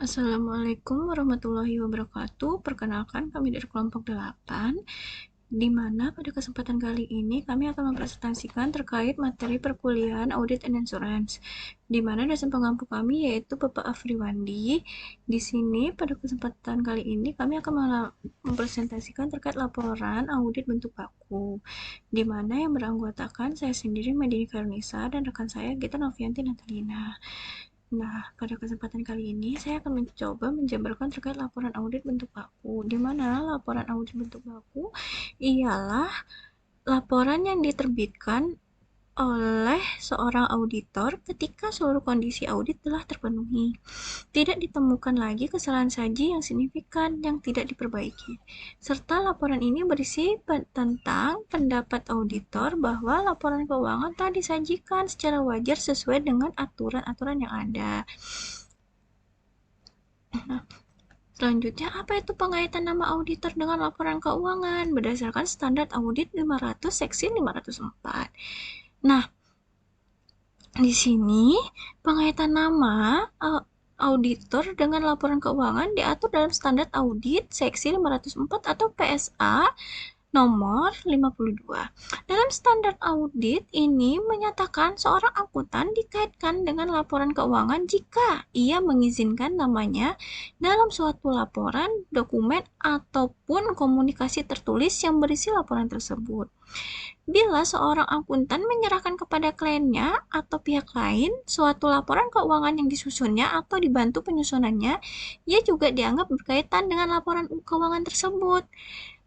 Assalamualaikum warahmatullahi wabarakatuh. Perkenalkan, kami dari kelompok 8, di mana pada kesempatan kali ini kami akan mempresentasikan terkait materi perkuliahan Audit and Insurance, di mana dosen pengampu kami yaitu Bapak Afriwandi. Di sini pada kesempatan kali ini kami akan mempresentasikan terkait laporan audit bentuk baku, di mana yang beranggotakan saya sendiri, Medini Karunisa, dan rekan saya Gita Novianti Natalina. Nah, pada kesempatan kali ini saya akan mencoba menjabarkan terkait laporan audit bentuk baku, di mana laporan audit bentuk baku ialah laporan yang diterbitkan oleh seorang auditor ketika seluruh kondisi audit telah terpenuhi. Tidak ditemukan lagi kesalahan saji yang signifikan yang tidak diperbaiki. Serta laporan ini berisi tentang pendapat auditor bahwa laporan keuangan telah disajikan secara wajar sesuai dengan aturan-aturan yang ada. Nah, selanjutnya, apa itu pengaitan nama auditor dengan laporan keuangan berdasarkan standar audit 500 seksi 504. Nah, di sini pengaitan nama auditor dengan laporan keuangan diatur dalam standar audit seksi 504 atau PSA nomor 52. Dalam standar audit ini menyatakan seorang akuntan dikaitkan dengan laporan keuangan jika ia mengizinkan namanya dalam suatu laporan, dokumen, ataupun komunikasi tertulis yang berisi laporan tersebut. Bila seorang akuntan menyerahkan kepada kliennya atau pihak lain suatu laporan keuangan yang disusunnya atau dibantu penyusunannya, ia juga dianggap berkaitan dengan laporan keuangan tersebut,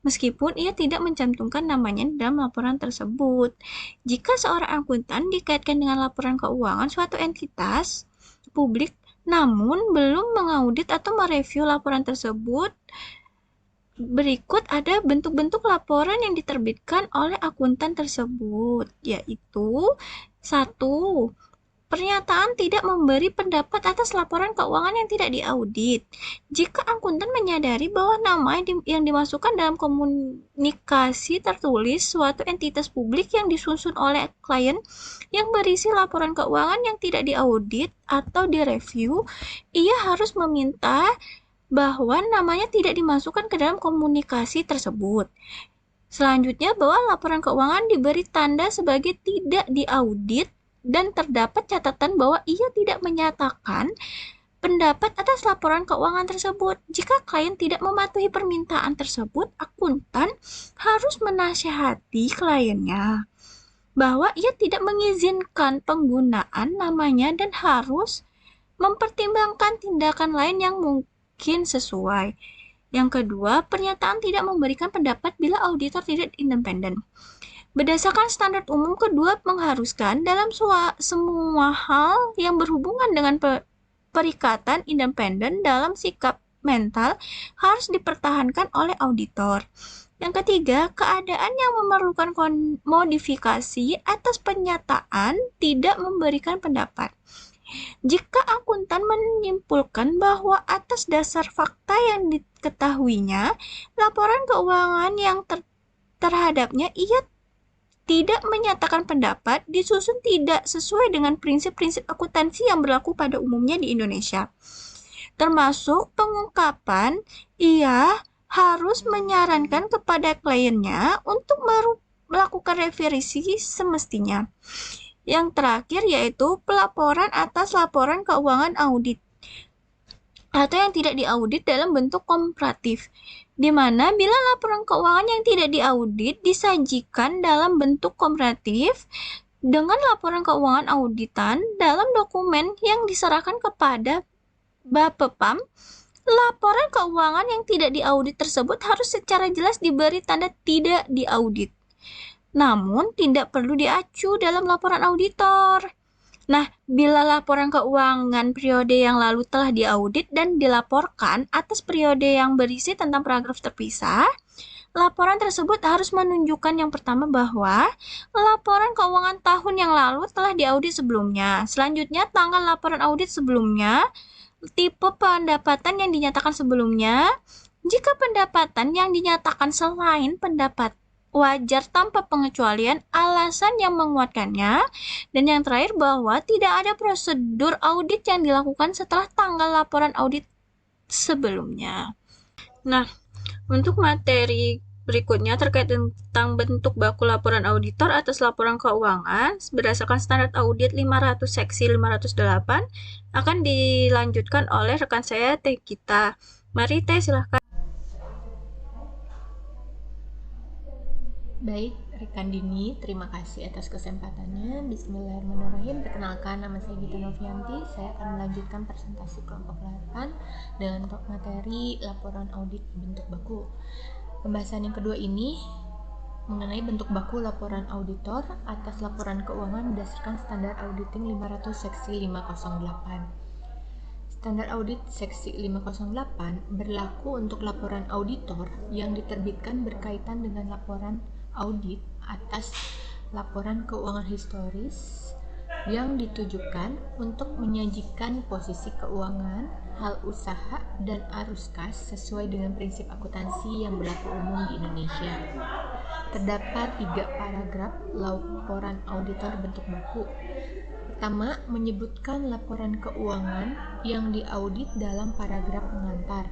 meskipun ia tidak mencantumkan namanya dalam laporan tersebut. Jika seorang akuntan dikaitkan dengan laporan keuangan suatu entitas publik, namun belum mengaudit atau mereview laporan tersebut, berikut ada bentuk-bentuk laporan yang diterbitkan oleh akuntan tersebut, yaitu 1. Pernyataan tidak memberi pendapat atas laporan keuangan yang tidak diaudit. Jika akuntan menyadari bahwa nama yang dimasukkan dalam komunikasi tertulis suatu entitas publik yang disusun oleh klien yang berisi laporan keuangan yang tidak diaudit atau direview, ia harus meminta bahwa namanya tidak dimasukkan ke dalam komunikasi tersebut. Selanjutnya, bahwa laporan keuangan diberi tanda sebagai tidak diaudit dan terdapat catatan bahwa ia tidak menyatakan pendapat atas laporan keuangan tersebut. Jika klien tidak mematuhi permintaan tersebut, akuntan harus menasihati kliennya bahwa ia tidak mengizinkan penggunaan namanya dan harus mempertimbangkan tindakan lain yang mungkin sesuai. Yang kedua, pernyataan tidak memberikan pendapat bila auditor tidak independen. Berdasarkan standar umum kedua mengharuskan dalam semua hal yang berhubungan dengan perikatan independen dalam sikap mental harus dipertahankan oleh auditor. Yang ketiga, keadaan yang memerlukan modifikasi atas pernyataan tidak memberikan pendapat. Jika akuntan menyimpulkan bahwa atas dasar fakta yang diketahuinya, laporan keuangan yang terhadapnya ia tidak menyatakan pendapat, disusun tidak sesuai dengan prinsip-prinsip akuntansi yang berlaku pada umumnya di Indonesia. Termasuk pengungkapan, ia harus menyarankan kepada kliennya untuk melakukan revisi semestinya. Yang terakhir yaitu pelaporan atas laporan keuangan audit atau yang tidak diaudit dalam bentuk komparatif, di mana bila laporan keuangan yang tidak diaudit disajikan dalam bentuk komparatif dengan laporan keuangan auditan dalam dokumen yang diserahkan kepada Bapepam, laporan keuangan yang tidak diaudit tersebut harus secara jelas diberi tanda tidak diaudit. Namun, tidak perlu diacu dalam laporan auditor. Nah, bila laporan keuangan periode yang lalu telah diaudit dan dilaporkan atas periode yang berisi tentang paragraf terpisah, laporan tersebut harus menunjukkan yang pertama bahwa laporan keuangan tahun yang lalu telah diaudit sebelumnya. Selanjutnya, tanggal laporan audit sebelumnya, tipe pendapatan yang dinyatakan sebelumnya. Jika pendapatan yang dinyatakan selain pendapat wajar tanpa pengecualian, alasan yang menguatkannya, dan yang terakhir bahwa tidak ada prosedur audit yang dilakukan setelah tanggal laporan audit sebelumnya. Nah, untuk materi berikutnya terkait tentang bentuk baku laporan auditor atas laporan keuangan berdasarkan standar audit 500 seksi 508 akan dilanjutkan oleh rekan saya Teh Gita. Mari Teh, silahkan. Baik, rekan Dini, terima kasih atas kesempatannya. Bismillahirrahmanirrahim. Perkenalkan, nama saya Gita Novianti. Saya akan melanjutkan presentasi kelompok 8 dengan materi laporan audit bentuk baku. Pembahasan yang kedua ini mengenai bentuk baku laporan auditor atas laporan keuangan berdasarkan standar auditing 500 seksi 508. Standar audit seksi 508 berlaku untuk laporan auditor yang diterbitkan berkaitan dengan laporan audit atas laporan keuangan historis yang ditujukan untuk menyajikan posisi keuangan, hal usaha, dan arus kas sesuai dengan prinsip akuntansi yang berlaku umum di Indonesia. Terdapat 3 paragraf laporan auditor bentuk baku. Pertama, menyebutkan laporan keuangan yang diaudit dalam paragraf pengantar.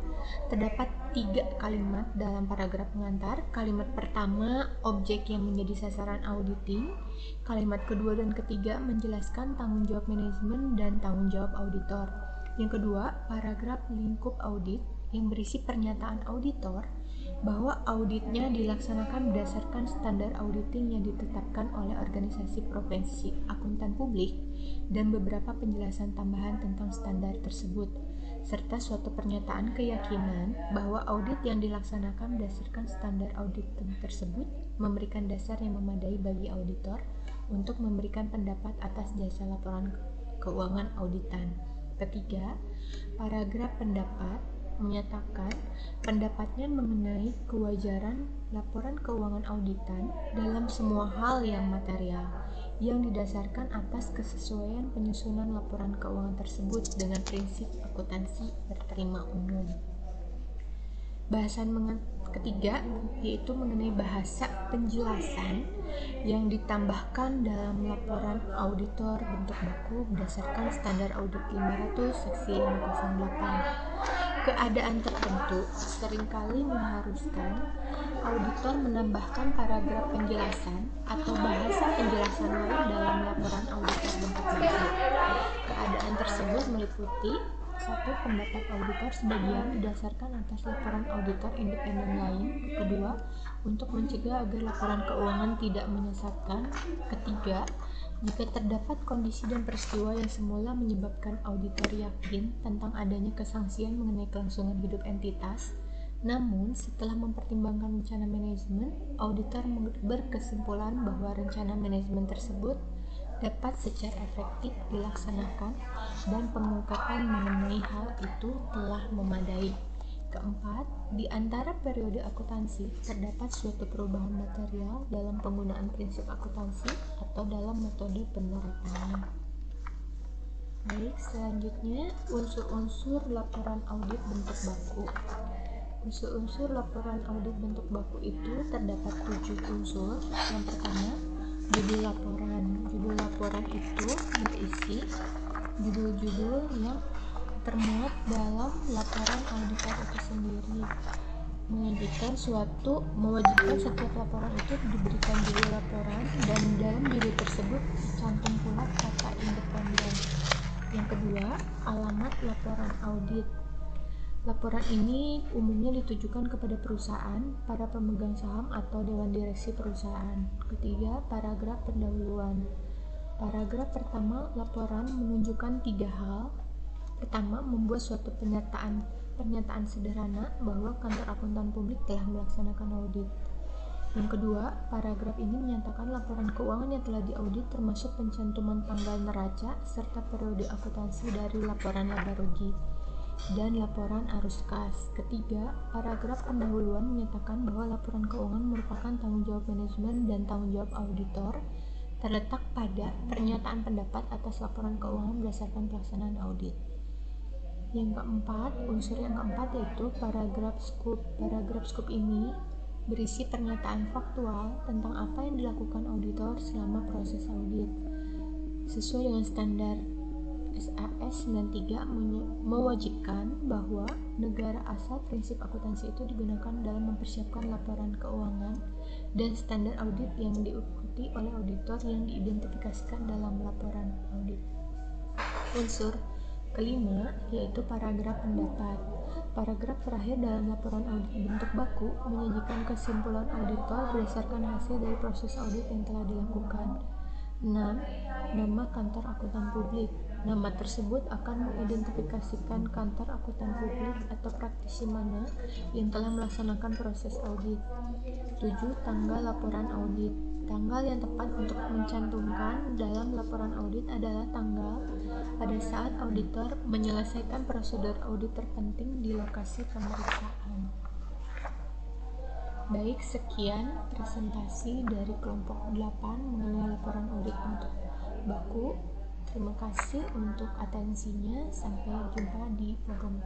Terdapat 3 kalimat dalam paragraf pengantar. Kalimat pertama, objek yang menjadi sasaran auditing. Kalimat kedua dan ketiga menjelaskan tanggung jawab manajemen dan tanggung jawab auditor. Yang kedua, paragraf lingkup audit yang berisi pernyataan auditor bahwa auditnya dilaksanakan berdasarkan standar auditing yang ditetapkan oleh organisasi profesi akuntan publik dan beberapa penjelasan tambahan tentang standar tersebut, serta suatu pernyataan keyakinan bahwa audit yang dilaksanakan berdasarkan standar auditing tersebut memberikan dasar yang memadai bagi auditor untuk memberikan pendapat atas jasa laporan keuangan auditan. Ketiga, paragraf pendapat menyatakan pendapatnya mengenai kewajaran laporan keuangan auditan dalam semua hal yang material yang didasarkan atas kesesuaian penyusunan laporan keuangan tersebut dengan prinsip akuntansi berterima umum. Bahasan ketiga yaitu mengenai bahasa penjelasan yang ditambahkan dalam laporan auditor bentuk baku berdasarkan standar audit 500 seksi 508. Keadaan tertentu seringkali mengharuskan auditor menambahkan paragraf penjelasan atau bahasa penjelasan lain dalam laporan auditor bentuk baku. Keadaan tersebut meliputi: 1. Pendapat auditor sebagian didasarkan atas laporan auditor independen lain. Kedua, untuk mencegah agar laporan keuangan tidak menyesatkan. Ketiga, jika terdapat kondisi dan peristiwa yang semula menyebabkan auditor yakin tentang adanya kesangsian mengenai kelangsungan hidup entitas, namun setelah mempertimbangkan rencana manajemen, auditor berkesimpulan bahwa rencana manajemen tersebut dapat secara efektif dilaksanakan dan pengungkapan mengenai hal itu telah memadai. Keempat, di antara periode akuntansi terdapat suatu perubahan material dalam penggunaan prinsip akuntansi atau dalam metode penerapannya. Baik, selanjutnya unsur-unsur laporan audit bentuk baku. Unsur-unsur laporan audit bentuk baku itu terdapat 7 unsur. Yang pertama, judul laporan. Judul laporan itu berisi judul-judul yang termuat dalam laporan auditor itu sendiri. Mewajibkan setiap laporan itu diberikan judul laporan dan dalam judul tersebut cantum pula kata independen. Yang kedua, alamat laporan audit. Laporan ini umumnya ditujukan kepada perusahaan, para pemegang saham atau dewan direksi perusahaan. Ketiga, paragraf pendahuluan. Paragraf pertama laporan menunjukkan 3 hal. Pertama, membuat suatu pernyataan sederhana bahwa kantor akuntan publik telah melaksanakan audit. Yang kedua, paragraf ini menyatakan laporan keuangan yang telah diaudit termasuk pencantuman tanggal neraca serta periode akuntansi dari laporan laba rugi dan laporan arus kas. Ketiga, paragraf pendahuluan menyatakan bahwa laporan keuangan merupakan tanggung jawab manajemen dan tanggung jawab auditor, terletak pada pernyataan pendapat atas laporan keuangan berdasarkan pelaksanaan audit. Unsur yang keempat yaitu paragraf scoop. Paragraf scoop ini berisi pernyataan faktual tentang apa yang dilakukan auditor selama proses audit. Sesuai dengan standar SAS 93 mewajibkan bahwa rata-rata prinsip akuntansi itu digunakan dalam mempersiapkan laporan keuangan dan standar audit yang diikuti oleh auditor yang diidentifikasikan dalam laporan audit. Unsur kelima yaitu paragraf pendapat. Paragraf terakhir dalam laporan audit bentuk baku menyajikan kesimpulan auditor berdasarkan hasil dari proses audit yang telah dilakukan. 6. Nama kantor akuntan publik. Nama tersebut akan mengidentifikasikan kantor akuntan publik atau praktisi mana yang telah melaksanakan proses audit. 7. Tanggal laporan audit. Tanggal yang tepat untuk mencantumkan dalam laporan audit adalah tanggal pada saat auditor menyelesaikan prosedur audit terpenting di lokasi pemeriksaan. Baik, sekian presentasi dari kelompok 8 mengenai laporan audit bentuk baku. Terima kasih untuk atensinya. Sampai jumpa di program